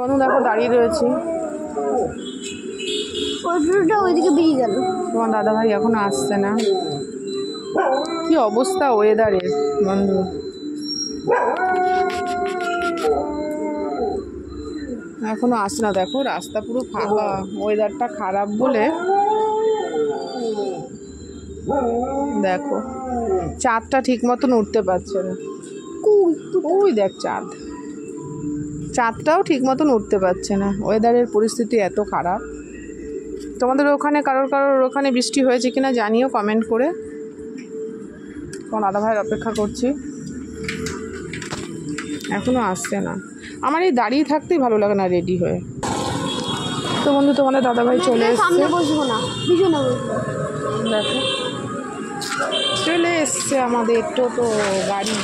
বন্ধু দেখো দাঁড়িয়ে রয়েছি, ওইদিকে বেরিয়ে গেল। তোমার দাদা ভাই এখনো আসছে না। কি অবস্থা ওয়েদারের বন্ধু, এখনো আসছে না। দেখো রাস্তা পুরো ফাঁকা, ওয়েদারটা খারাপ বলে। দেখো চাঁদটা ঠিক মতন উঠতে পারছে না। ওই দেখ চাঁদটাও ঠিক মতন উঠতে পারছে না। ওয়েদারের পরিস্থিতি এত খারাপ। তোমাদের ওখানে কারোর ওখানে বৃষ্টি হয়েছে কিনা জানিও কমেন্ট করে। তোমার দাদা ভাইয়ের অপেক্ষা করছি, এখনো আসছে না। আমার এই দাঁড়িয়ে থাকতেই ভালো লাগে না রেডি হয়ে। তো বন্ধু তোমাদের দাদা ভাই চলে এসছে, দেখো চলে এসছে আমাদের টোটো গাড়ি।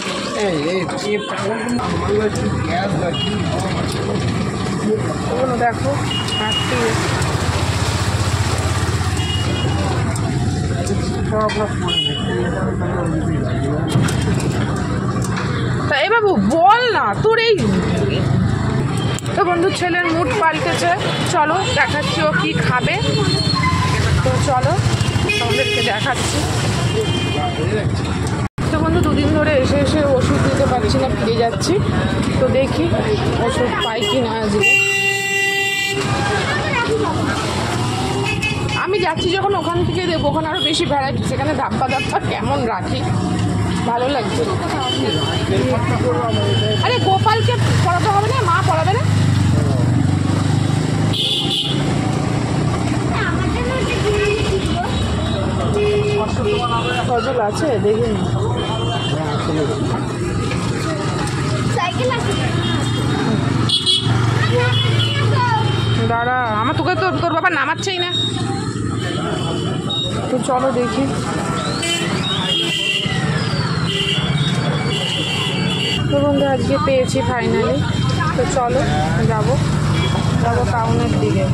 দেখো এই বাবু বল না তোর এই। তো বন্ধু ছেলের মুড পাল্টেছে, চলো দেখাচ্ছি ও কি খাবে। তো চলো তোমাদেরকে দেখাচ্ছি। তো বন্ধু দুদিন ধরে এসে ওষুধ দিতে পারছি না, ফিরে যাচ্ছি। তো দেখি ওষুধ পাই কি না আজকে। আমি যাচ্ছি যখন ওখান থেকে দেবো, ওখানে আরও বেশি ভ্যারাইটি, সেখানে ধাপ্পা কেমন রাখি, ভালো লাগছে। আরে গোপালকে পড়াতে হবে না, মা পড়াবে না। সজল আছে দেখি না, দাঁড়া আমার তোকে তো তোর বাবা নামাচ্ছেই না। তো চলো দেখি। তো বন্ধু আজকে পেয়েছি ফাইনালি। তো চলো যাবো টাউনের দিকে।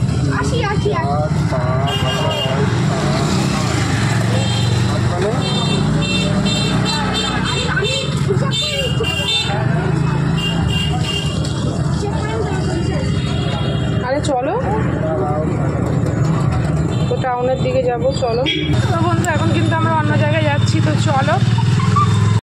আরে চলো, তো টাউনের দিকে যাবো চলো। তো বন্ধু এখন কিন্তু আমরা অন্য জায়গায় যাচ্ছি, তো চলো।